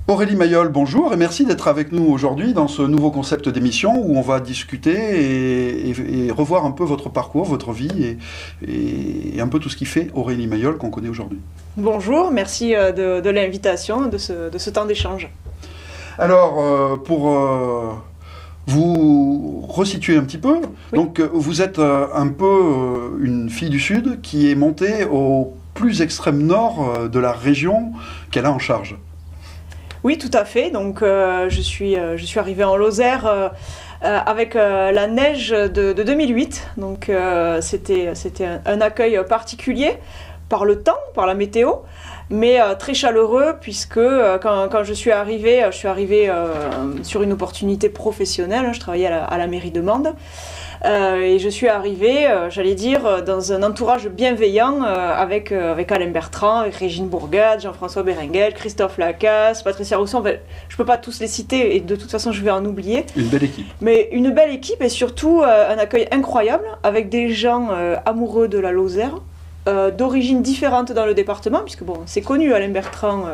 Aurélie Mayol, bonjour et merci d'être avec nous aujourd'hui dans ce nouveau concept d'émission où on va discuter et revoir un peu votre parcours, votre vie et un peu tout ce qui fait Aurélie Mayol qu'on connaît aujourd'hui. Bonjour, merci de l'invitation, de ce temps d'échange. Alors, pour vous resituer un petit peu, oui. Donc vous êtes un peu une fille du Sud qui est montée au plus extrême nord de la région qu'elle a en charge. Oui, tout à fait. Donc, je suis arrivée en Lozère avec la neige de 2008. Donc, c'était un accueil particulier par le temps, par la météo, mais très chaleureux puisque quand je suis arrivée sur une opportunité professionnelle. Je travaillais à la mairie de Mende. Et je suis arrivée, j'allais dire, dans un entourage bienveillant avec Alain Bertrand, avec Régine Bourgade, Jean-François Berenguel, Christophe Lacasse, Patricia Rousseau. Je ne peux pas tous les citer et de toute façon je vais en oublier. Une belle équipe. Mais une belle équipe et surtout un accueil incroyable avec des gens amoureux de la Lozère. D'origine différente dans le département, puisque bon, c'est connu, Alain Bertrand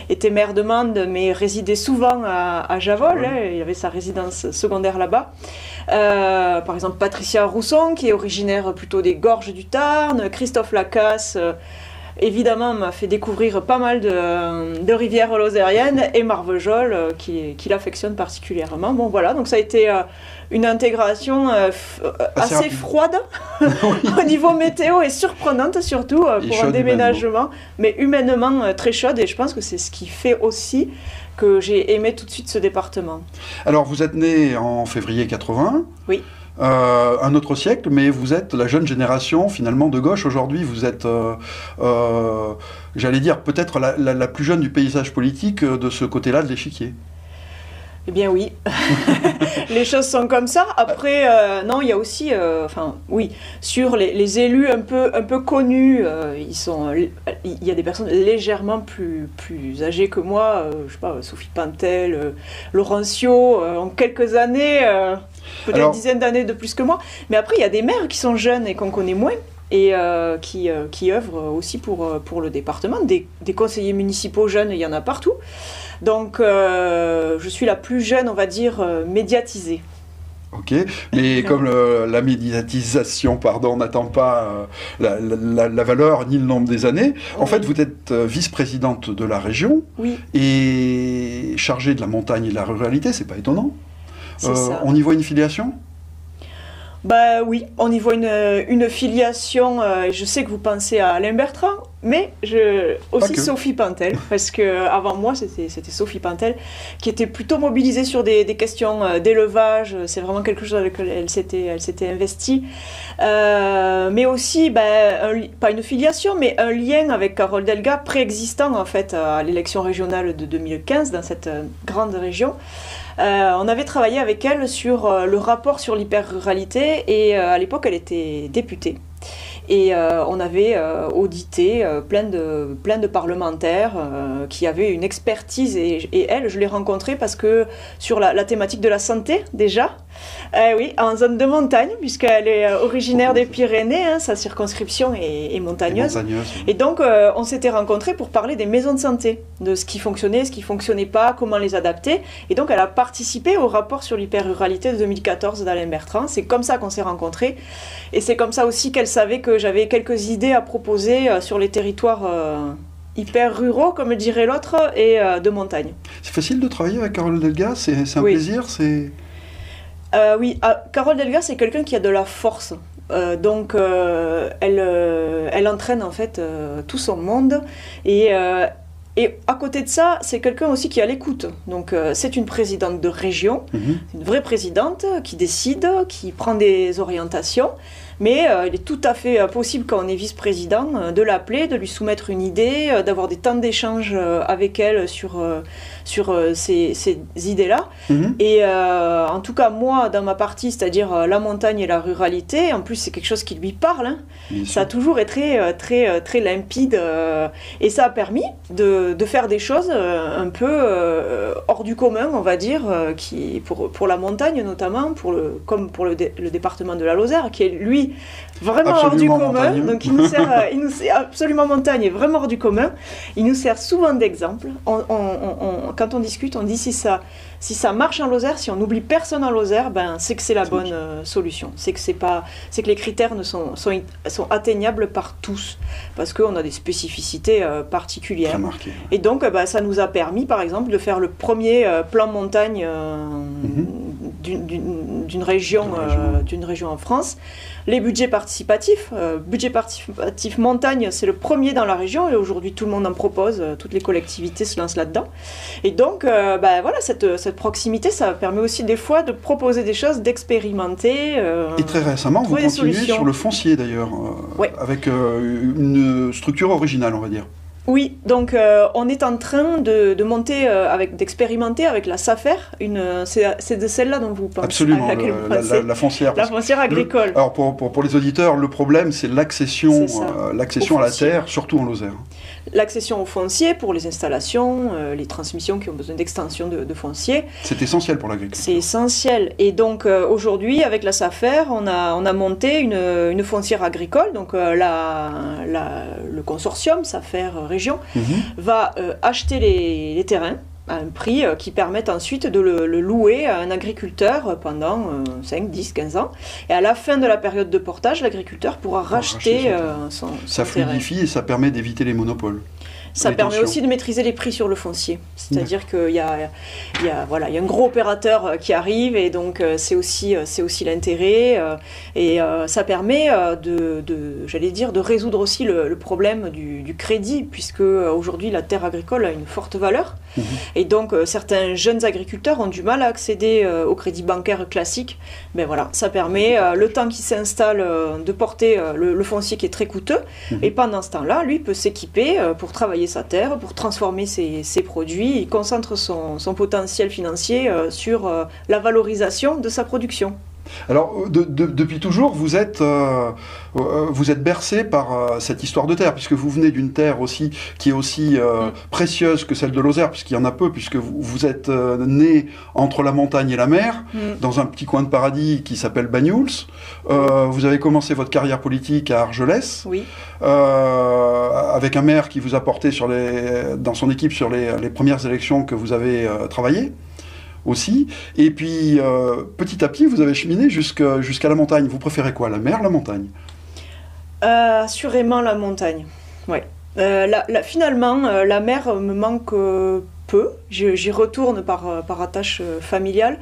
était maire de Mende, mais résidait souvent à Javol, hein, il avait sa résidence secondaire là-bas. Par exemple, Patricia Rousson, qui est originaire plutôt des Gorges du Tarn, Christophe Lacasse, évidemment, m'a fait découvrir pas mal de rivières lozériennes, et Marvejol, qui l'affectionne particulièrement. Bon, voilà, donc ça a été une intégration assez froide au niveau météo et surprenante surtout pour un déménagement, mais humainement très chaude, et je pense que c'est ce qui fait aussi que j'ai aimé tout de suite ce département. Alors, vous êtes né en février 80. Oui. Un autre siècle, mais vous êtes la jeune génération finalement de gauche aujourd'hui. Vous êtes, j'allais dire, peut-être la plus jeune du paysage politique de ce côté-là de l'échiquier. Eh bien oui, les choses sont comme ça. Après, non, il y a aussi, oui, sur les élus un peu connus, il y a des personnes légèrement plus âgées que moi, je sais pas, Sophie Pantel, Laurencio, en quelques années, peut-être une dizaine d'années de plus que moi. Mais après, il y a des maires qui sont jeunes et qu'on connaît moins. Et qui œuvrent aussi pour le département. Des conseillers municipaux jeunes, il y en a partout. Donc, je suis la plus jeune, on va dire, médiatisée. Ok, mais comme la médiatisation, n'attend pas la valeur ni le nombre des années, en fait, vous êtes vice-présidente de la région et chargée de la montagne et de la ruralité, c'est pas étonnant. On y voit une filiation ? Bah oui, on y voit une filiation, je sais que vous pensez à Alain Bertrand, mais aussi Sophie Pantel, parce qu'avant moi c'était Sophie Pantel, qui était plutôt mobilisée sur des questions d'élevage. C'est vraiment quelque chose avec lequel elle s'était investie. Mais aussi, pas une filiation, mais un lien avec Carole Delga préexistant en fait à l'élection régionale de 2015 dans cette grande région. On avait travaillé avec elle sur le rapport sur l'hyper-ruralité et à l'époque elle était députée. Et on avait audité plein de parlementaires qui avaient une expertise et elle, je l'ai rencontrée parce que sur la thématique de la santé déjà, oui, en zone de montagne, puisqu'elle est originaire des Pyrénées, hein, sa circonscription est montagneuse. Et donc on s'était rencontrés pour parler des maisons de santé, de ce qui fonctionnait, ce qui ne fonctionnait pas, comment les adapter. Et donc elle a participé au rapport sur l'hyper-ruralité de 2014 d'Alain Bertrand. C'est comme ça qu'on s'est rencontrés. Et c'est comme ça aussi qu'elle savait que j'avais quelques idées à proposer sur les territoires hyper ruraux, comme dirait l'autre, et de montagne. C'est facile de travailler avec Carole Delga, c'est un plaisir, oui, Carole Delga, c'est quelqu'un qui a de la force. Donc, elle entraîne en fait tout son monde. Et à côté de ça, c'est quelqu'un aussi qui est à l'écoute. Donc, c'est une présidente de région, une vraie présidente qui décide, qui prend des orientations. Mais il est tout à fait possible, quand on est vice-président, de l'appeler, de lui soumettre une idée, d'avoir des temps d'échange avec elle sur ces idées-là. Et en tout cas, moi, dans ma partie, c'est-à-dire la montagne et la ruralité, en plus, c'est quelque chose qui lui parle. Hein. Ça a toujours été très limpide. Et ça a permis de faire des choses un peu hors du commun, on va dire, pour la montagne notamment, comme pour le département de la Lozère, qui est, lui, vraiment hors du commun. Donc il nous sert absolument montagne et vraiment hors du commun. Il nous sert souvent d'exemple. Quand on discute, on dit si ça marche en Lozère, si on n'oublie personne en Lozère, ben c'est que c'est la bonne solution. C'est que les critères sont atteignables par tous parce qu'on a des spécificités particulières. Et donc ça nous a permis par exemple de faire le premier plan montagne d'une région en France. Les budgets participatifs, budget participatif montagne, c'est le premier dans la région et aujourd'hui tout le monde en propose, toutes les collectivités se lancent là-dedans. Et donc voilà, cette proximité, ça permet aussi des fois de proposer des choses, d'expérimenter. Et très récemment, vous continuez sur le foncier d'ailleurs, avec une structure originale, on va dire. Oui, donc on est en train de monter, d'expérimenter avec la SAFER, c'est de celle-là dont vous pensez. Absolument, la foncière. La foncière agricole. Alors pour les auditeurs, le problème c'est l'accession à la terre, surtout en Lozère. L'accession au foncier pour les installations, les transmissions qui ont besoin d'extension de foncier. C'est essentiel pour l'agriculture. C'est essentiel. Et donc aujourd'hui, avec la SAFER, on a monté une foncière agricole. Donc le consortium SAFER Région va acheter les terrains à un prix qui permet ensuite de le louer à un agriculteur pendant 5, 10, 15 ans. Et à la fin de la période de portage, l'agriculeur pourra racheter son ça fluidifie et ça permet d'éviter les monopoles. Ça permet aussi de maîtriser les prix sur le foncier. C'est-à-dire qu'il y a un gros opérateur qui arrive et donc c'est aussi l'intérêt. Et ça permet de résoudre aussi le problème du crédit, puisque aujourd'hui la terre agricole a une forte valeur. Et donc certains jeunes agriculteurs ont du mal à accéder au crédit bancaire classique. Ben voilà, ça permet, le temps qu'il s'installe, de porter le foncier qui est très coûteux. Et pendant ce temps-là, lui peut s'équiper pour travailler sa terre, pour transformer ses produits. Il concentre son potentiel financier sur la valorisation de sa production. Alors, depuis toujours, vous êtes bercé par cette histoire de terre, puisque vous venez d'une terre aussi qui est aussi précieuse que celle de Lozère, puisqu'il y en a peu, puisque vous êtes né entre la montagne et la mer, dans un petit coin de paradis qui s'appelle Banyuls. Vous avez commencé votre carrière politique à Argelès, avec un maire qui vous a porté dans son équipe sur les premières élections que vous avez travaillées. Aussi, et puis petit à petit vous avez cheminé jusqu'à la montagne. Vous préférez quoi, la mer, la montagne? Assurément la montagne, ouais. Finalement, la mer me manque peu, j'y retourne par attache familiale,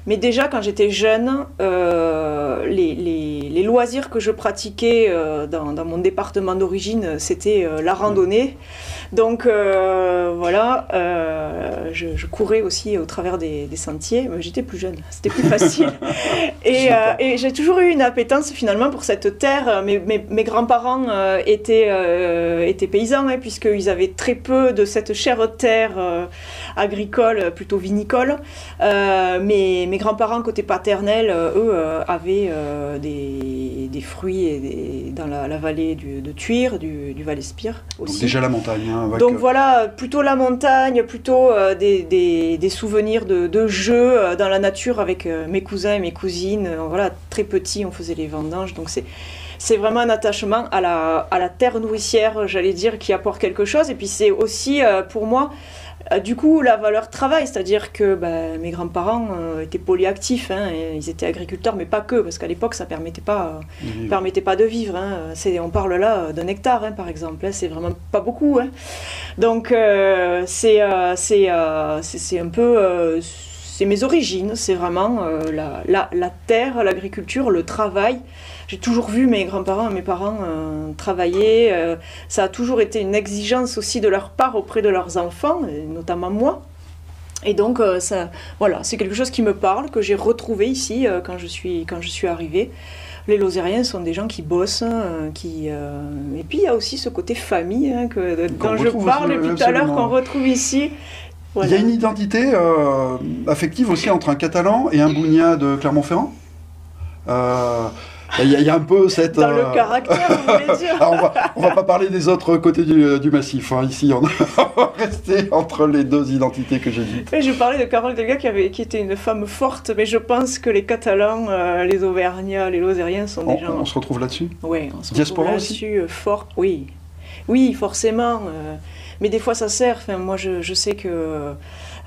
mais déjà quand j'étais jeune, les loisirs que je pratiquais dans mon département d'origine, c'était la randonnée. Donc voilà, je courais aussi au travers des sentiers. J'étais plus jeune, c'était plus facile. Et j'ai toujours eu une appétence finalement pour cette terre. Mes grands-parents étaient paysans, puisqu'ils avaient très peu de cette chère terre agricole, plutôt vinicole. Mes grands-parents côté paternel, eux, avaient des fruits dans la vallée de Thuir, du Val-Espire aussi. Donc déjà la montagne. Donc voilà, plutôt la montagne, plutôt des souvenirs de jeux dans la nature avec mes cousins et mes cousines. Voilà, très petits, on faisait les vendanges. Donc c'est vraiment un attachement à la terre nourricière, j'allais dire, qui apporte quelque chose. Et puis c'est aussi, pour moi, du coup, la valeur travail, c'est-à-dire que mes grands-parents étaient polyactifs, et ils étaient agriculteurs, mais pas que, parce qu'à l'époque, ça permettait pas de vivre. On parle là d'un hectare, par exemple, c'est vraiment pas beaucoup. Donc, c'est un peu... c'est mes origines, c'est vraiment la terre, l'agriculture, le travail. J'ai toujours vu mes grands-parents et mes parents travailler. Ça a toujours été une exigence aussi de leur part auprès de leurs enfants, et notamment moi. Et donc, c'est quelque chose qui me parle, que j'ai retrouvé ici quand je suis arrivée. Les Lozériens sont des gens qui bossent, et puis il y a aussi ce côté famille dont je parle depuis tout à l'heure, qu'on retrouve ici. Voilà. Il y a une identité affective aussi entre un Catalan et un Bougnat de Clermont-Ferrand. Il y a un peu cette... Dans le caractère, vous voulez dire. Alors on va pas parler des autres côtés du massif. Hein. Ici, on va rester entre les deux identités que j'ai dites. Oui, je parlais de Carole Delga qui était une femme forte, mais je pense que les Catalans, les Auvergnats, les Lozériens sont des gens... On se retrouve là-dessus? Oui, on se Diaspora retrouve là-dessus, fort. Oui, oui, forcément. Mais des fois, ça sert. Enfin, moi, je sais que...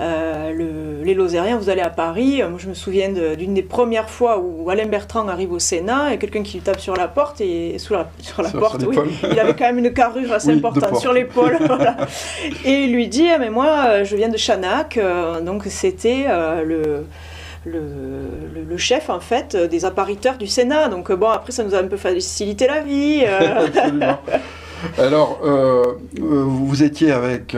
les Lozériens, vous allez à Paris, moi je me souviens d'une des premières fois où Alain Bertrand arrive au Sénat et quelqu'un qui lui tape sur la porte et sur la porte, oui, il avait quand même une carrure assez importante sur l'épaule, voilà. Et il lui dit mais moi je viens de Chanac, donc c'était le chef en fait des appariteurs du Sénat, donc bon après ça nous a un peu facilité la vie. Absolument. Alors vous étiez avec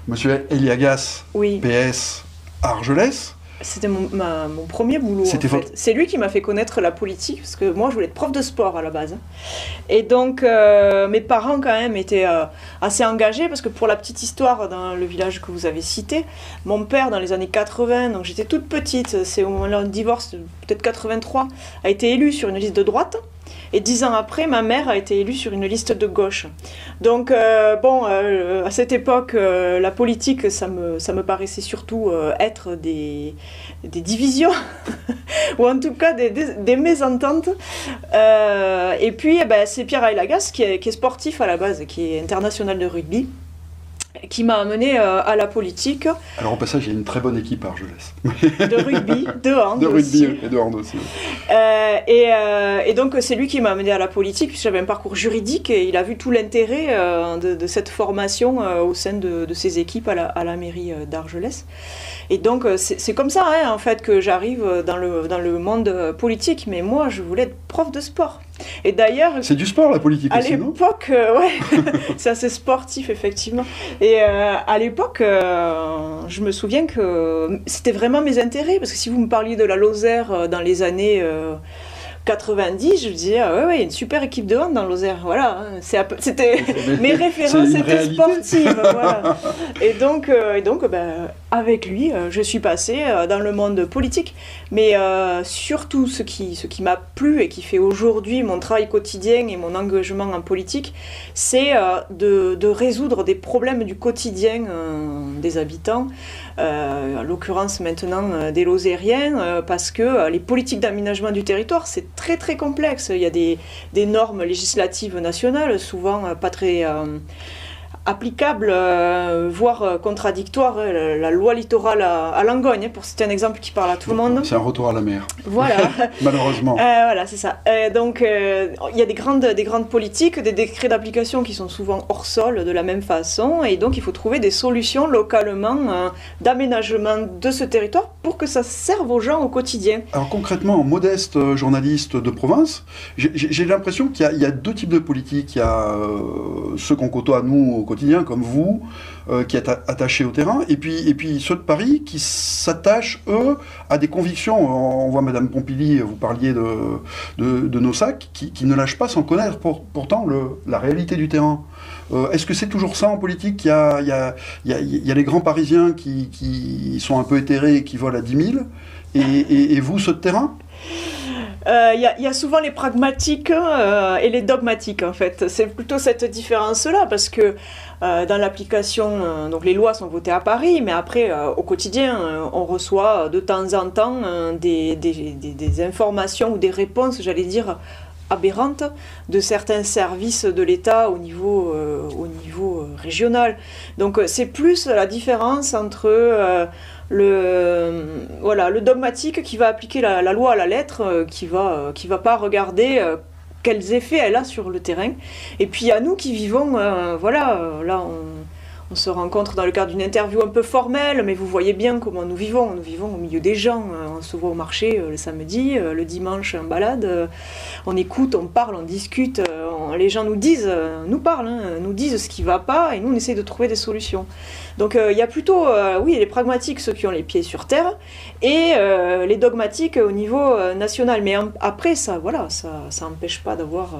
Monsieur Eliagas, oui. PS Argelès. C'était mon premier boulot. En fait. C'est lui qui m'a fait connaître la politique, parce que moi je voulais être prof de sport à la base. Et donc mes parents quand même étaient assez engagés, parce que pour la petite histoire, dans le village que vous avez cité, mon père dans les années 80, donc j'étais toute petite, c'est au moment du divorce, peut-être 83, a été élu sur une liste de droite. Et 10 ans après, ma mère a été élue sur une liste de gauche. Donc, à cette époque, la politique, ça me paraissait surtout être des divisions, ou en tout cas des mésententes. Et puis, c'est Pierre Eliagas qui est sportif à la base, qui est international de rugby, qui m'a amené à la politique. Alors au passage, il y a une très bonne équipe à Argelès. De rugby, de hand de aussi. rugby et de hand aussi. Et donc c'est lui qui m'a amené à la politique, puisque j'avais un parcours juridique, et il a vu tout l'intérêt de cette formation au sein de ses équipes à la mairie d'Argelès. Et donc c'est comme ça hein, en fait que j'arrive dans le monde politique, mais moi je voulais être prof de sport. Et d'ailleurs, c'est du sport la politique aussi, non ? À l'époque, ouais, c'est assez sportif effectivement. Et à l'époque, je me souviens que c'était vraiment mes intérêts, parce que si vous me parliez de la Lozère dans les années 90, je me disais ouais, une super équipe de hand dans Lozère, voilà, c'était mes références étaient sportives, voilà. Et donc avec lui, je suis passée dans le monde politique, mais surtout ce qui m'a plu et qui fait aujourd'hui mon travail quotidien et mon engagement en politique, c'est de résoudre des problèmes du quotidien des habitants, en l'occurrence maintenant des Lozériens, parce que les politiques d'aménagement du territoire, c'est très très complexe. Il y a des normes législatives nationales, souvent pas très applicables, voire contradictoires. La loi littorale à Langogne, pour citer un exemple qui parle à tout le monde. C'est un retour à la mer. Voilà. Malheureusement. Voilà, c'est ça. Donc, il y a des grandes politiques, des décrets d'application qui sont souvent hors sol de la même façon, et donc il faut trouver des solutions localement d'aménagement de ce territoire pour que ça serve aux gens au quotidien. Alors concrètement, en modeste journaliste de province, j'ai l'impression qu'il y a deux types de politiques. Il y a ceux qu'on côtoie nous au quotidien, comme vous, qui êtes attachés au terrain, et puis ceux de Paris qui s'attachent, eux, à des convictions. On voit Madame Pompili, vous parliez de Nossac, qui ne lâche pas sans connaître pourtant la réalité du terrain. Est-ce que c'est toujours ça en politique? Il y a les grands Parisiens qui sont un peu éthérés et qui volent à 10 000, et vous, ceux de terrain? Il y a souvent les pragmatiques et les dogmatiques, en fait. C'est plutôt cette différence-là, parce que dans l'application, donc les lois sont votées à Paris, mais après, au quotidien, on reçoit de temps en temps des informations ou des réponses, j'allais dire, aberrantes de certains services de l'État au niveau régional. Donc c'est plus la différence entre le dogmatique qui va appliquer la loi à la lettre, qui va pas regarder quels effets elle a sur le terrain. Et puis à nous qui vivons, là on se rencontre dans le cadre d'une interview un peu formelle, mais vous voyez bien comment nous vivons. Nous vivons au milieu des gens. On se voit au marché le samedi, le dimanche en balade. On écoute, on parle, on discute. Les gens nous parlent, nous disent ce qui ne va pas, et nous on essaie de trouver des solutions. Donc il y a plutôt, les pragmatiques, ceux qui ont les pieds sur terre, et les dogmatiques au niveau national. Mais après, ça n'empêche pas d'avoir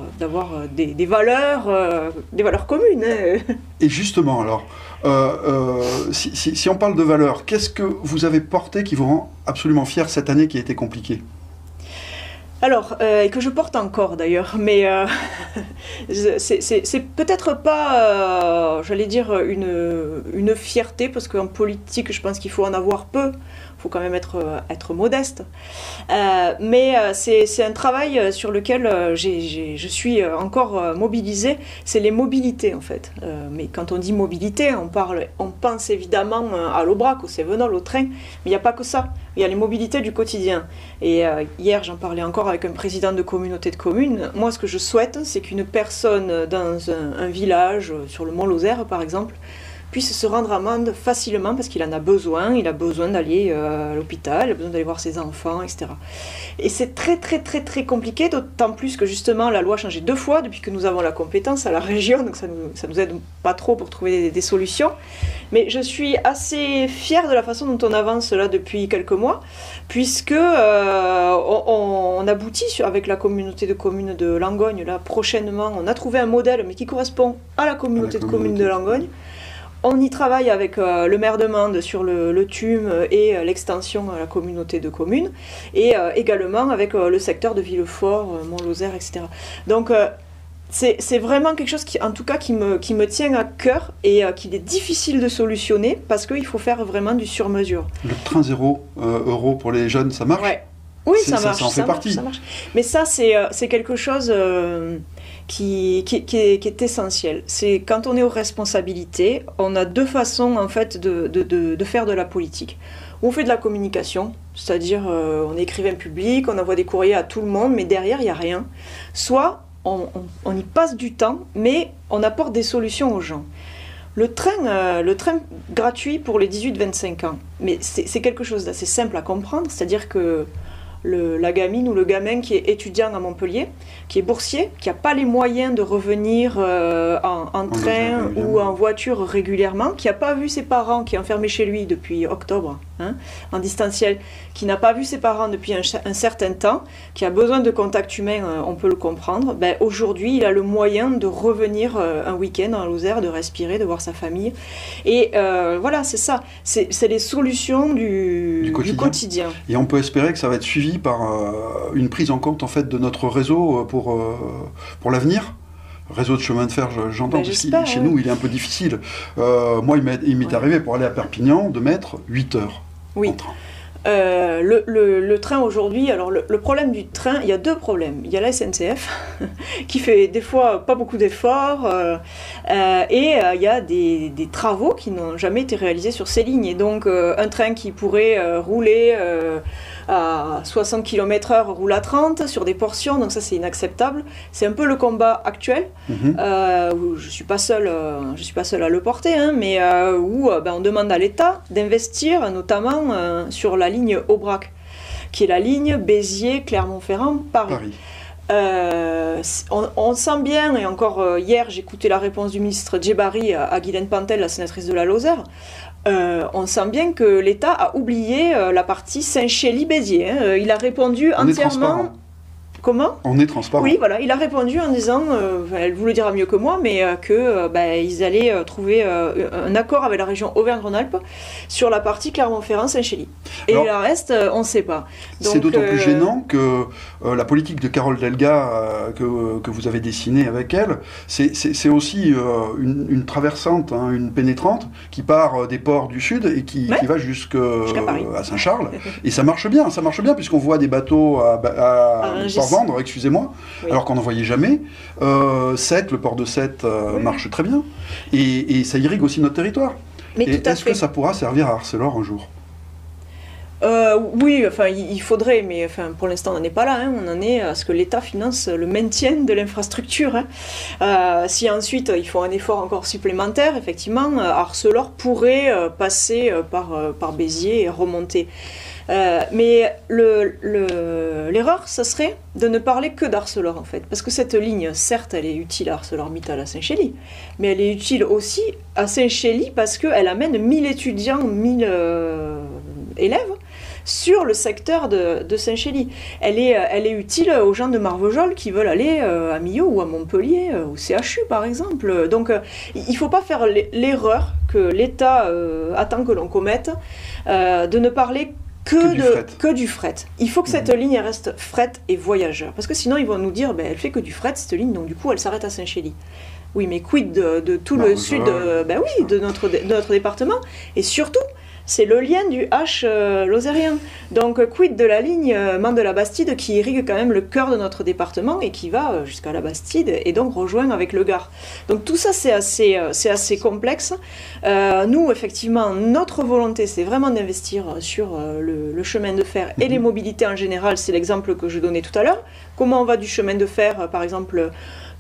des valeurs communes. Hein. Et justement, alors, si on parle de valeurs, qu'est-ce que vous avez porté qui vous rend absolument fier cette année qui a été compliquée ? Alors, et que je porte encore d'ailleurs, mais c'est peut-être pas, j'allais dire, une fierté, parce qu'en politique, je pense qu'il faut en avoir peu. Il faut quand même être modeste. Mais c'est un travail sur lequel je suis encore mobilisée. C'est les mobilités, en fait. Mais quand on dit mobilité, on pense évidemment à l'Aubrac, au Cévenol, au train. Mais il n'y a pas que ça. Il y a les mobilités du quotidien. Et hier, j'en parlais encore avec un président de communauté de communes. Moi, ce que je souhaite, c'est qu'une personne dans un village, sur le Mont-Lozère, par exemple, puisse se rendre à Mende facilement parce qu'il en a besoin. Il a besoin d'aller à l'hôpital, il a besoin d'aller voir ses enfants, etc. Et c'est très compliqué, d'autant plus que justement la loi a changé 2 fois depuis que nous avons la compétence à la région, donc ça nous aide pas trop pour trouver des solutions. Mais je suis assez fière de la façon dont on avance là depuis quelques mois, puisque on aboutit avec la communauté de communes de Langogne. Là, prochainement, on a trouvé un modèle, mais qui correspond à la communauté de communes de Langogne. On y travaille avec le maire de Mende sur le TUM et l'extension à la communauté de communes, et également avec le secteur de Villefort, Mont-Lozère, etc. Donc c'est vraiment quelque chose qui, en tout cas, qui me tient à cœur et qu'il est difficile de solutionner parce qu'il faut faire vraiment du sur-mesure. Le train 0 € pour les jeunes, ça marche? Ouais. Oui, ça marche. Ça en fait partie. Ça marche. Mais ça, c'est quelque chose qui est essentiel. C'est quand on est aux responsabilités, on a 2 façons en fait de faire de la politique. On fait de la communication, c'est-à-dire on est écrivain public, on envoie des courriers à tout le monde, mais derrière il n'y a rien. Soit on y passe du temps, mais on apporte des solutions aux gens. Le train gratuit pour les 18-25 ans, mais c'est quelque chose d'assez simple à comprendre, c'est-à-dire que la gamine ou le gamin qui est étudiant à Montpellier, qui est boursier, qui n'a pas les moyens de revenir en train ou en voiture régulièrement, qui n'a pas vu ses parents, qui est enfermé chez lui depuis octobre, en distanciel, qui n'a pas vu ses parents depuis un certain temps, qui a besoin de contact humain, on peut le comprendre, ben, aujourd'hui il a le moyen de revenir un week-end en Lozère, de respirer, de voir sa famille. Et voilà, c'est ça, c'est les solutions du quotidien. Et on peut espérer que ça va être suivi par une prise en compte en fait de notre réseau pour l'avenir. Réseau de chemin de fer, j'entends, parce que chez nous il est un peu difficile. Moi il m'est arrivé pour aller à Perpignan de mettre 8 heures en train. Le train aujourd'hui, alors le problème du train, il y a 2 problèmes. Il y a la SNCF qui fait des fois pas beaucoup d'efforts et il y a des travaux qui n'ont jamais été réalisés sur ces lignes. Et donc un train qui pourrait rouler à 60 km/h roule à 30 sur des portions, donc ça c'est inacceptable. C'est un peu le combat actuel, où je suis pas seule à le porter, mais où on demande à l'État d'investir notamment sur la ligne Aubrac, qui est la ligne Béziers-Clermont-Ferrand-Paris. On sent bien, et encore hier j'écoutais la réponse du ministre Djebari à Guylaine Pantel, la sénatrice de la Lozère. On sent bien que l'État a oublié la partie Saint-Chély-Béziers. Il a répondu entièrement. Comment ? On est transparent. Oui, voilà, il a répondu en disant, elle vous le dira mieux que moi, mais qu'ils allaient trouver un accord avec la région Auvergne-Rhône-Alpes sur la partie Clermont-Ferrand-Saint-Chély. Et le reste, on ne sait pas. C'est d'autant plus gênant que la politique de Carole Delga que vous avez dessinée avec elle, c'est aussi une traversante, une pénétrante qui part des ports du sud et qui va jusqu'à Saint-Charles. Et ça marche bien puisqu'on voit des bateaux à vendre, excusez-moi, alors qu'on n'en voyait jamais. Sète, le port de Sète marche très bien. Et ça irrigue aussi notre territoire. Est-ce que ça pourra servir à Arcelor un jour ? Oui, enfin, il faudrait, mais enfin, pour l'instant, on n'en est pas là. On en est à ce que l'État finance le maintien de l'infrastructure. Si ensuite, il faut un effort encore supplémentaire, effectivement, Arcelor pourrait passer par Béziers et remonter. Mais l'erreur, ça serait de ne parler que d'Arcelor, en fait. Parce que cette ligne, certes, elle est utile à ArcelorMittal à Saint-Chély, mais elle est utile aussi à Saint-Chély parce qu'elle amène 1000 étudiants, 1000 élèves sur le secteur de Saint-Chély. Elle est utile aux gens de Marvejols qui veulent aller à Millau ou à Montpellier, au CHU par exemple. Donc il ne faut pas faire l'erreur que l'État attend que l'on commette, de ne parler que du fret. Il faut que cette ligne reste fret et voyageur. Parce que sinon, ils vont nous dire, elle fait que du fret, cette ligne, donc du coup, elle s'arrête à Saint-Chély. Oui, mais quid de tout le sud de notre département. Et surtout, c'est le lien du H lozérien. Donc, quid de la ligne Mans de la Bastide qui irrigue quand même le cœur de notre département et qui va jusqu'à la Bastide et donc rejoint avec le Gard. Donc, tout ça, c'est assez complexe. Nous, effectivement, notre volonté, c'est vraiment d'investir sur le chemin de fer et les mobilités en général. C'est l'exemple que je donnais tout à l'heure. Comment on va du chemin de fer, par exemple,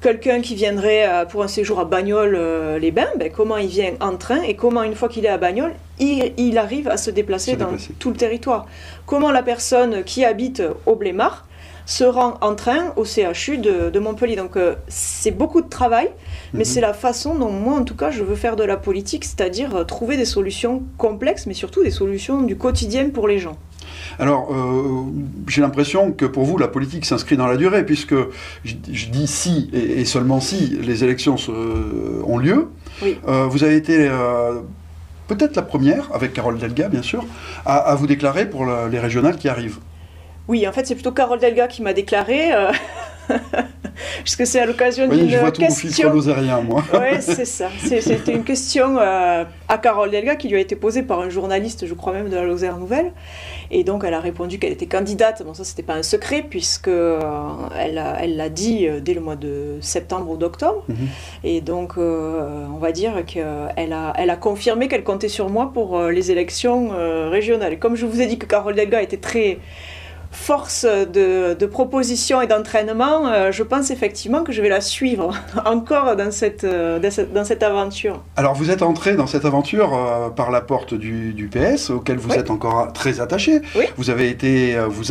quelqu'un qui viendrait pour un séjour à Bagnoles-les-Bains, comment il vient en train et comment, une fois qu'il est à Bagnoles, il arrive à se déplacer dans tout le territoire. Comment la personne qui habite au Blémard se rend en train au CHU de Montpellier. Donc c'est beaucoup de travail, mais c'est la façon dont moi, en tout cas, je veux faire de la politique, c'est-à-dire trouver des solutions complexes, mais surtout des solutions du quotidien pour les gens. Alors, j'ai l'impression que pour vous, la politique s'inscrit dans la durée, puisque je dis si et seulement si les élections ont lieu. Oui. Vous avez été peut-être la première, avec Carole Delga bien sûr, à vous déclarer pour les régionales qui arrivent. Oui, en fait, c'est plutôt Carole Delga qui m'a déclaré. Puisque c'est à l'occasion d'une question... je vois tout au filtre lozérien, moi. Oui, c'est ça. C'était une question à Carole Delga qui lui a été posée par un journaliste, je crois même, de la Lozère Nouvelle. Et donc, elle a répondu qu'elle était candidate. Bon, ça, c'était pas un secret, puisque elle l'a dit dès le mois de septembre ou d'octobre. Et donc, on va dire qu'elle a confirmé qu'elle comptait sur moi pour les élections régionales. Et comme je vous ai dit que Carole Delga était très... force de proposition et d'entraînement, je pense effectivement que je vais la suivre encore dans cette aventure. Alors vous êtes entré dans cette aventure par la porte du PS, auquel vous êtes encore très attaché. Oui. Vous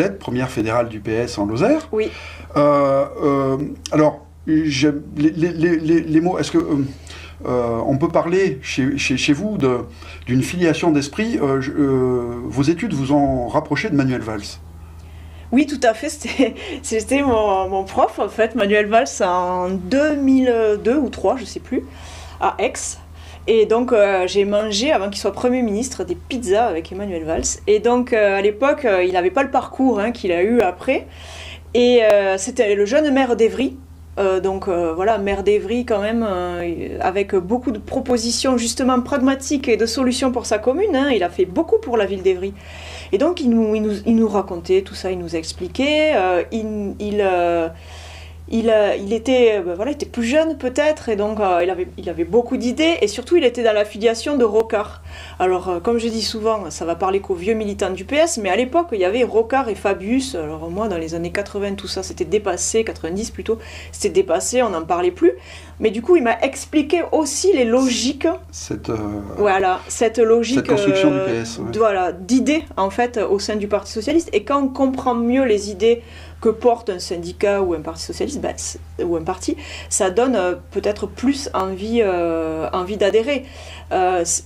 êtes première fédérale du PS en Lozère. Oui. Alors, les mots, est-ce que... on peut parler chez vous d'une filiation d'esprit. Vos études vous ont rapproché de Manuel Valls. Oui, tout à fait. C'était mon prof, en fait, Manuel Valls, en 2002 ou 2003, je ne sais plus, à Aix. Et donc, j'ai mangé, avant qu'il soit Premier ministre, des pizzas avec Emmanuel Valls. Et donc, à l'époque, il n'avait pas le parcours qu'il a eu après. Et c'était le jeune maire d'Évry. Voilà, maire d'Évry quand même, avec beaucoup de propositions justement pragmatiques et de solutions pour sa commune. Il a fait beaucoup pour la ville d'Évry. Et donc il nous racontait tout ça, il nous expliquait. Il était plus jeune peut-être, et donc il avait beaucoup d'idées, et surtout il était dans l'affiliation de Rocard. Alors comme je dis souvent, ça va parler qu'aux vieux militants du PS, mais à l'époque il y avait Rocard et Fabius. Alors moi dans les années 80 tout ça c'était dépassé, 90 plutôt, c'était dépassé, on n'en parlait plus. Mais du coup il m'a expliqué aussi les logiques, cette logique, cette construction du PS, ouais. Voilà, d'idées en fait au sein du Parti Socialiste, et quand on comprend mieux les idées que porte un syndicat ou un parti socialiste, ou un parti, ça donne peut-être plus envie d'adhérer.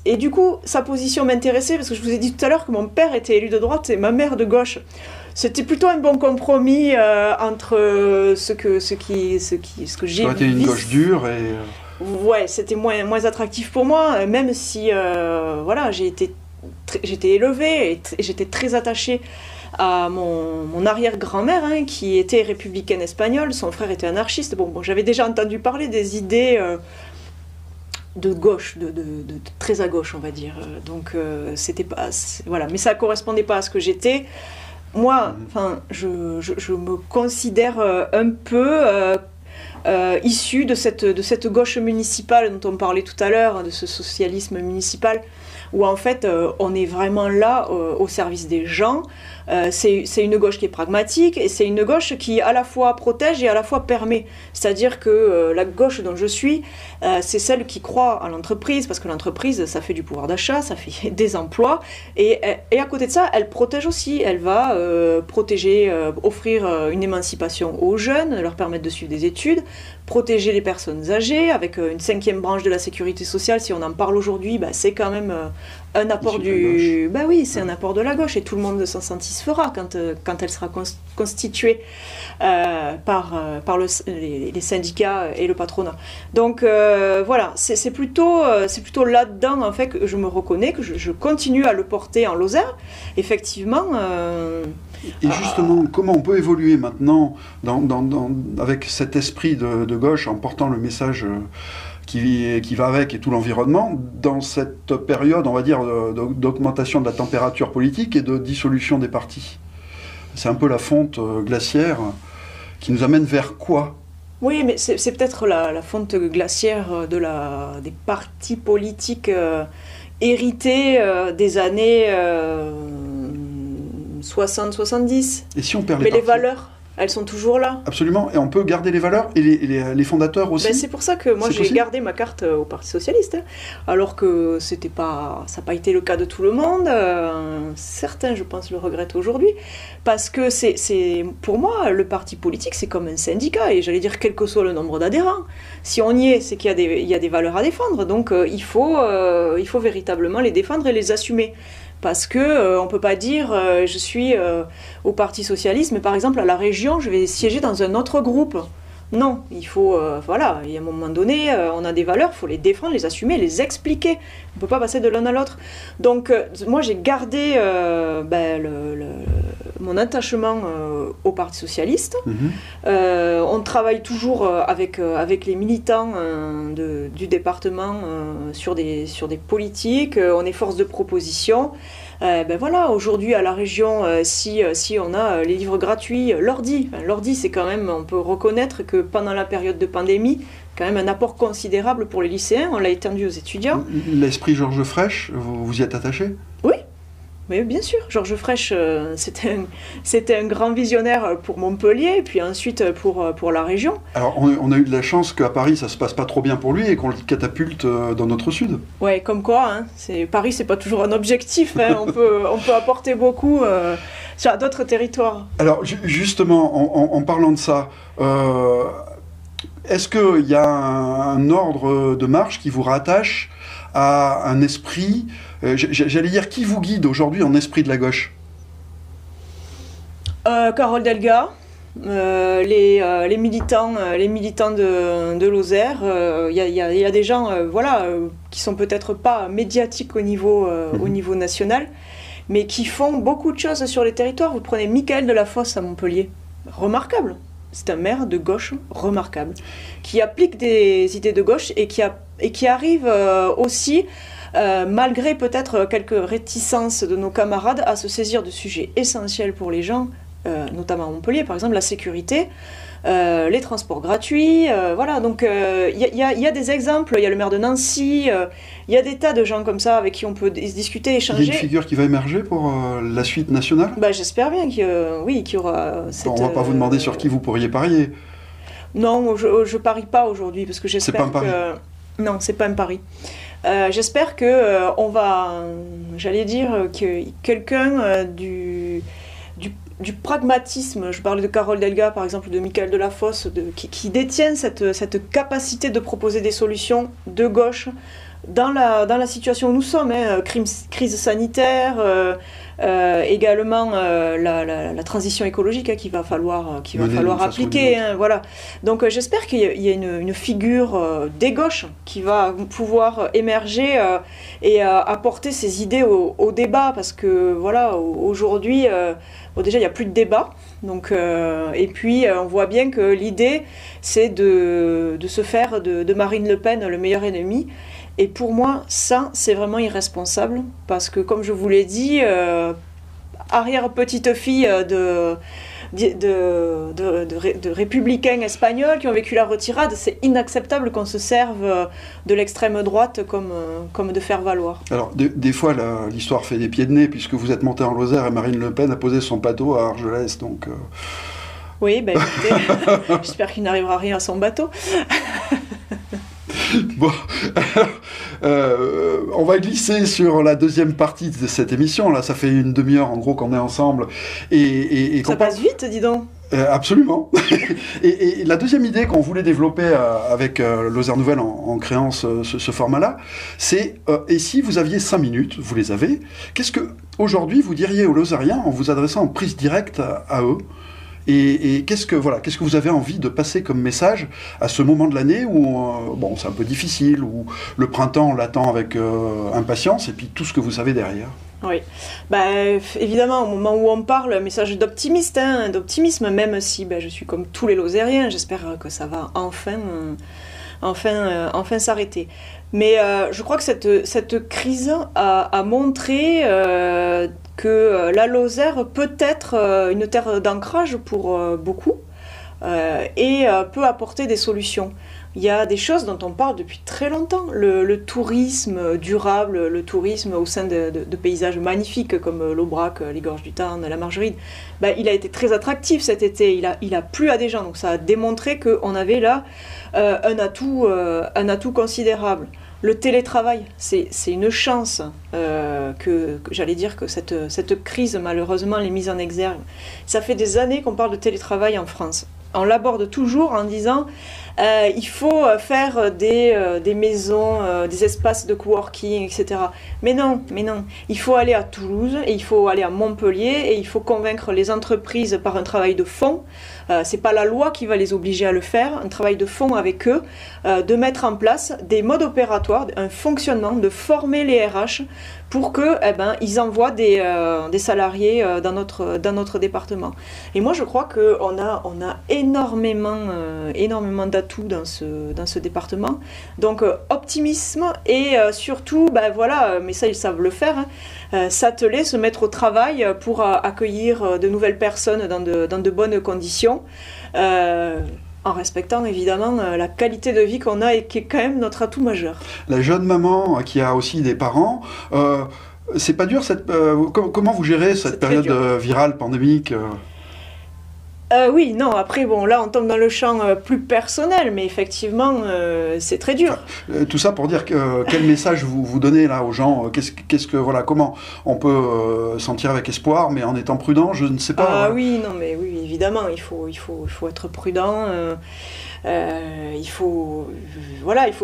Et du coup, sa position m'intéressait, parce que je vous ai dit tout à l'heure que mon père était élu de droite et ma mère de gauche. C'était plutôt un bon compromis entre ce que j'ai... Ça a été une gauche dure et... Ouais, c'était moins attractif pour moi, même si j'étais élevée et j'étais très attachée à mon arrière-grand-mère qui était républicaine espagnole, son frère était anarchiste. Bon, j'avais déjà entendu parler des idées de gauche, de très à gauche, on va dire. Donc c'était pas, voilà, mais ça correspondait pas à ce que j'étais. Moi, je me considère un peu issu de cette gauche municipale dont on parlait tout à l'heure, de ce socialisme municipal, où en fait on est vraiment là au service des gens. C'est une gauche qui est pragmatique, et c'est une gauche qui à la fois protège et à la fois permet. C'est-à-dire que la gauche dont je suis, c'est celle qui croit à l'entreprise, parce que l'entreprise, ça fait du pouvoir d'achat, ça fait des emplois, et à côté de ça, elle protège aussi. Elle va protéger, offrir une émancipation aux jeunes, leur permettre de suivre des études, protéger les personnes âgées, avec une 5e branche de la sécurité sociale. Si on en parle aujourd'hui, c'est quand même un apport du... oui, c'est un apport de la gauche, et tout le monde s'en satisfera quand elle sera constituée par les syndicats et le patronat. Donc voilà, c'est plutôt là-dedans en fait que je me reconnais, que je continue à le porter en Lozère, effectivement. Et justement, comment on peut évoluer maintenant avec cet esprit de gauche, en portant le message qui va avec et tout l'environnement, dans cette période, on va dire, d'augmentation de la température politique et de dissolution des partis? C'est un peu la fonte glaciaire qui nous amène vers quoi? Oui, mais c'est peut-être la fonte glaciaire des partis politiques hérités des années 60-70. Et si on perd les valeurs, elles sont toujours là. Absolument, et on peut garder les valeurs et les fondateurs aussi. C'est pour ça que moi j'ai gardé ma carte au Parti Socialiste, alors que ça n'a pas été le cas de tout le monde. Certains, je pense, le regrettent aujourd'hui, parce que pour moi, le parti politique, c'est comme un syndicat, et j'allais dire quel que soit le nombre d'adhérents. Si on y est, c'est qu'il y a des valeurs à défendre, donc il faut véritablement les défendre et les assumer. Parce que on peut pas dire je suis au Parti Socialiste, mais par exemple à la région, je vais siéger dans un autre groupe. Non, il faut, voilà, il y a un moment donné, on a des valeurs, il faut les défendre, les assumer, les expliquer. On ne peut pas passer de l'un à l'autre. Donc, moi, j'ai gardé mon attachement au Parti Socialiste. On travaille toujours avec les militants du département sur des politiques. On est force de proposition. Voilà, aujourd'hui à la région, si on a les livres gratuits, l'ordi, c'est quand même, on peut reconnaître que pendant la période de pandémie, quand même un apport considérable pour les lycéens, on l'a étendu aux étudiants. L'esprit Georges Frêche, vous y êtes attaché? Oui. Mais bien sûr, Georges Frêche, c'était un grand visionnaire pour Montpellier, et puis ensuite pour la région. Alors, on a eu de la chance qu'à Paris, ça se passe pas trop bien pour lui et qu'on le catapulte dans notre sud. Ouais, comme quoi, Paris, c'est pas toujours un objectif. On peut apporter beaucoup sur d'autres territoires. Alors, justement, en parlant de ça, est-ce qu'il y a un ordre de marche qui vous rattache à un esprit, j'allais dire, qui vous guide aujourd'hui en esprit de la gauche? Carole Delga, les militants de Lozère. Il y a des gens qui sont peut-être pas médiatiques au niveau national, mais qui font beaucoup de choses sur les territoires. Vous prenez Michael Delafosse à Montpellier, remarquable. C'est un maire de gauche remarquable, qui applique des idées de gauche et qui arrive aussi, malgré peut-être quelques réticences de nos camarades, à se saisir de sujets essentiels pour les gens, notamment à Montpellier, par exemple la sécurité, les transports gratuits, voilà. Donc il y a des exemples, il y a le maire de Nancy, il y a des tas de gens comme ça avec qui on peut discuter, échanger. Il y a une figure qui va émerger pour la suite nationale? J'espère bien qu'il y aura cette... On ne va pas vous demander sur qui vous pourriez parier. Non, je parie pas aujourd'hui, parce que j'espère que... C'est pas un pari? Non, c'est pas un pari. J'espère que on va, j'allais dire, que quelqu'un du pragmatisme, je parlais de Carole Delga par exemple, de Michael Delafosse, qui détient cette capacité de proposer des solutions de gauche dans la situation où nous sommes, crise sanitaire, également la transition écologique qu'il va falloir appliquer. Voilà. Donc j'espère qu'il y a une figure des gauches qui va pouvoir émerger et apporter ses idées au débat, parce que voilà, aujourd'hui, déjà il n'y a plus de débat. Donc, et puis on voit bien que l'idée c'est de se faire de Marine Le Pen le meilleur ennemi. Et pour moi, ça, c'est vraiment irresponsable, parce que, comme je vous l'ai dit, arrière-petite-fille de républicains espagnols qui ont vécu la retirade, c'est inacceptable qu'on se serve de l'extrême droite comme de faire valoir. Alors, des fois, l'histoire fait des pieds de nez, puisque vous êtes monté en Lozère et Marine Le Pen a posé son bateau à Argelès, donc... Oui, écoutez, j'espère qu'il n'arrivera rien à son bateau. Bon, on va glisser sur la deuxième partie de cette émission. Là, ça fait une demi-heure en gros qu'on est ensemble. Et ça passe vite, dis donc. Absolument. Et la deuxième idée qu'on voulait développer avec Lozère Nouvelle en créant ce format-là, c'est et si vous aviez 5 minutes, vous les avez, qu'est-ce que aujourd'hui vous diriez aux Lozériens en vous adressant en prise directe à eux? Et qu'est-ce que vous avez envie de passer comme message à ce moment de l'année où bon, c'est un peu difficile, où le printemps on l'attend avec impatience, et puis tout ce que vous savez derrière? Oui, évidemment, au moment où on parle, un message d'optimisme, même si je suis comme tous les Lozériens, j'espère que ça va enfin s'arrêter. Mais je crois que cette crise a montré que la Lozère peut être une terre d'ancrage pour beaucoup et peut apporter des solutions. Il y a des choses dont on parle depuis très longtemps, le tourisme durable, le tourisme au sein de paysages magnifiques comme l'Aubrac, les Gorges du Tarn, la Margeride. Il a été très attractif cet été, il a plu à des gens, donc ça a démontré qu'on avait là un atout considérable. Le télétravail, c'est une chance que j'allais dire que cette crise malheureusement l'est mise en exergue. Ça fait des années qu'on parle de télétravail en France. On l'aborde toujours en disant il faut faire des maisons, des espaces de coworking, etc. Mais non, il faut aller à Toulouse, et il faut aller à Montpellier, et il faut convaincre les entreprises par un travail de fond. C'est pas la loi qui va les obliger à le faire, un travail de fond avec eux, de mettre en place des modes opératoires, un fonctionnement, de former les RH pour que, ils envoient des salariés dans notre département. Et moi, je crois qu'on a énormément d'atouts dans ce département. Donc, optimisme et surtout, mais ça, ils savent le faire, s'atteler, se mettre au travail pour accueillir de nouvelles personnes dans de bonnes conditions. En respectant évidemment la qualité de vie qu'on a et qui est quand même notre atout majeur. La jeune maman qui a aussi des parents, c'est pas dur comment vous gérez cette période virale, pandémique? Oui, non, après, là, on tombe dans le champ plus personnel, mais effectivement, c'est très dur. Tout ça pour dire quel message vous donnez là aux gens? Comment on peut sentir avec espoir, mais en étant prudent, je ne sais pas. Oui, évidemment, il faut être prudent. Il faut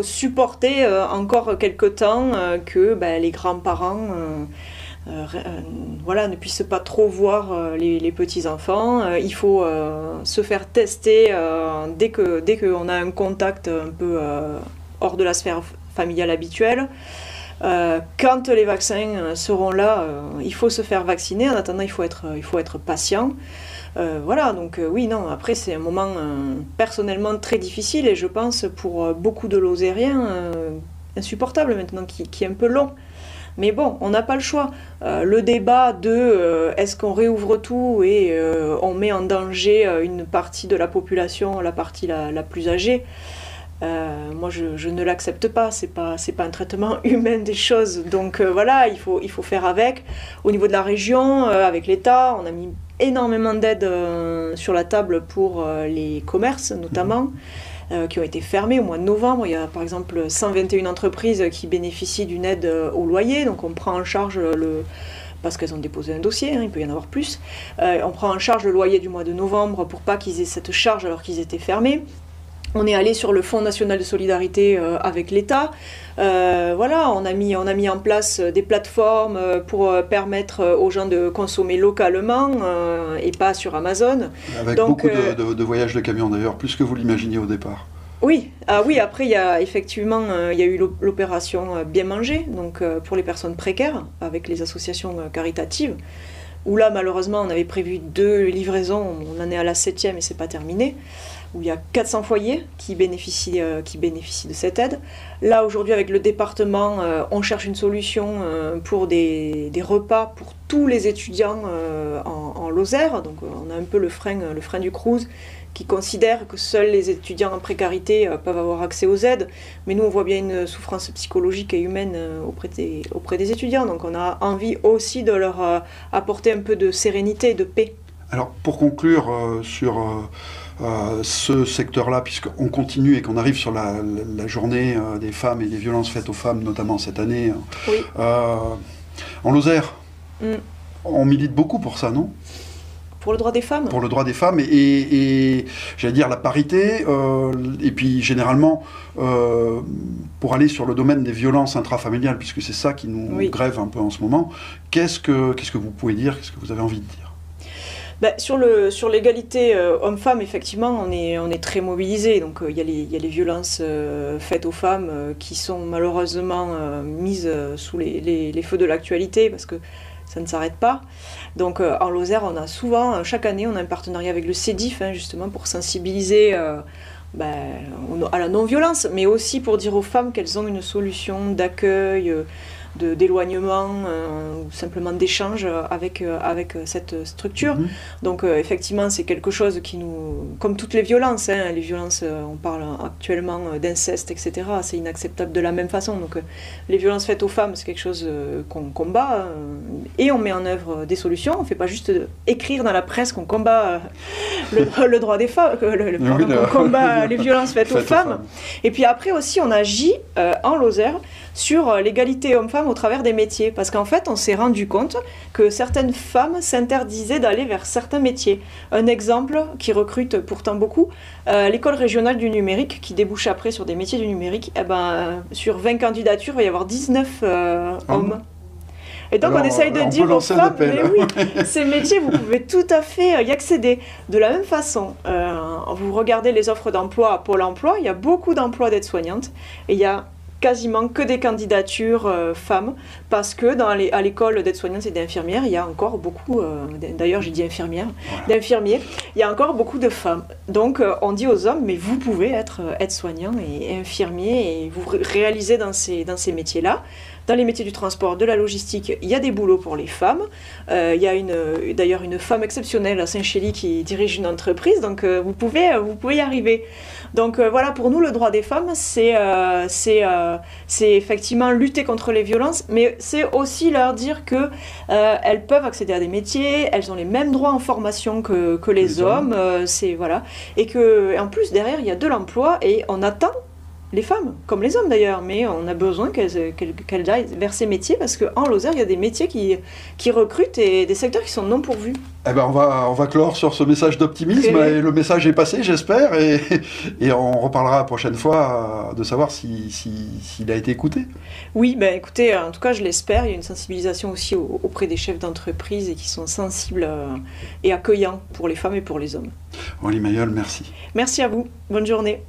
supporter encore quelque temps que les grands-parents ne puissent pas trop voir les petits-enfants. Il faut se faire tester dès qu'on a un contact un peu hors de la sphère familiale habituelle. Quand les vaccins seront là, il faut se faire vacciner. En attendant, il faut être patient. Après c'est un moment personnellement très difficile et je pense pour beaucoup de Lozériens insupportable maintenant, qui est un peu long. Mais bon, on n'a pas le choix. Le débat de est-ce qu'on réouvre tout et on met en danger une partie de la population, la partie la plus âgée, moi je ne l'accepte pas. C'est pas un traitement humain des choses. Donc il faut faire avec. Au niveau de la région, avec l'État, on a mis énormément d'aides sur la table pour les commerces notamment. Qui ont été fermés au mois de novembre. Il y a par exemple 121 entreprises qui bénéficient d'une aide au loyer, donc on prend en charge parce qu'elles ont déposé un dossier, il peut y en avoir plus. On prend en charge le loyer du mois de novembre pour pas qu'ils aient cette charge alors qu'ils étaient fermés. On est allé sur le Fonds national de solidarité avec l'État. On a mis en place des plateformes pour permettre aux gens de consommer localement et pas sur Amazon. Avec beaucoup de voyages de camions d'ailleurs, plus que vous l'imaginiez au départ. Oui, après il y a eu l'opération Bien Manger, donc pour les personnes précaires, avec les associations caritatives, où là malheureusement on avait prévu 2 livraisons, on en est à la 7e et c'est pas terminé, où il y a 400 foyers qui bénéficient de cette aide. Là, aujourd'hui, avec le département, on cherche une solution pour des repas pour tous les étudiants en Lozère. Donc, on a un peu le frein du Crous qui considère que seuls les étudiants en précarité peuvent avoir accès aux aides. Mais nous, on voit bien une souffrance psychologique et humaine auprès des étudiants. Donc, on a envie aussi de leur apporter un peu de sérénité et de paix. Alors, pour conclure sur ce secteur-là, puisqu'on continue et qu'on arrive sur la journée des femmes et des violences faites aux femmes, notamment cette année, oui. En Lozère, on milite beaucoup pour ça, non ? Pour le droit des femmes. Pour le droit des femmes et j'allais dire la parité, et puis généralement, pour aller sur le domaine des violences intrafamiliales, puisque c'est ça qui nous grève un peu en ce moment, qu'est-ce que vous pouvez dire, qu'est-ce que vous avez envie de dire? Sur l'égalité homme-femme, effectivement, on est très mobilisés. Donc il y a les violences faites aux femmes qui sont malheureusement mises sous les feux de l'actualité parce que ça ne s'arrête pas. Donc en Lozère, on a souvent, chaque année, on a un partenariat avec le CEDIF, justement pour sensibiliser à la non-violence, mais aussi pour dire aux femmes qu'elles ont une solution d'accueil, d'éloignement ou simplement d'échange avec cette structure. Donc effectivement c'est quelque chose qui nous, comme toutes les violences, les violences, on parle actuellement d'inceste, etc., c'est inacceptable de la même façon. Donc les violences faites aux femmes, c'est quelque chose qu'on combat et on met en œuvre des solutions. On ne fait pas juste écrire dans la presse qu'on combat le droit des femmes, qu'on combat les violences faites aux femmes. Et puis après aussi on agit en Lozère sur l'égalité homme-femme au travers des métiers. Parce qu'en fait, on s'est rendu compte que certaines femmes s'interdisaient d'aller vers certains métiers. Un exemple qui recrute pourtant beaucoup, l'école régionale du numérique, qui débouche après sur des métiers du numérique, sur 20 candidatures, il va y avoir 19 hommes. Et donc on essaye de dire aux femmes, mais oui, ces métiers, vous pouvez tout à fait y accéder. De la même façon, vous regardez les offres d'emploi à Pôle emploi, il y a beaucoup d'emplois d'aide-soignante, et il y a quasiment que des candidatures femmes, parce que à l'école d'aide-soignante et d'infirmières, il y a encore beaucoup, d'ailleurs j'ai dit infirmière, d'infirmiers, il y a encore beaucoup de femmes. Donc on dit aux hommes, mais vous pouvez être aide-soignant et infirmier et vous réaliser dans ces métiers-là. Dans les métiers du transport, de la logistique, il y a des boulots pour les femmes. Il y a d'ailleurs une femme exceptionnelle à Saint-Chély qui dirige une entreprise, donc vous pouvez y arriver. Donc voilà, pour nous, le droit des femmes, c'est effectivement lutter contre les violences, mais c'est aussi leur dire qu'elles peuvent accéder à des métiers, elles ont les mêmes droits en formation que les hommes, voilà. Et qu'en plus, derrière, il y a de l'emploi et on attend les femmes, comme les hommes d'ailleurs, mais on a besoin qu'elles aillent vers ces métiers parce qu'en Lozère, il y a des métiers qui recrutent et des secteurs qui sont non pourvus. Eh ben on va clore sur ce message d'optimisme et le message est passé, j'espère, et on reparlera la prochaine fois de savoir s'il a été écouté. Oui, écoutez, en tout cas je l'espère, il y a une sensibilisation aussi auprès des chefs d'entreprise et qui sont sensibles et accueillants pour les femmes et pour les hommes. Aurélie Mayol, merci. Merci à vous, bonne journée.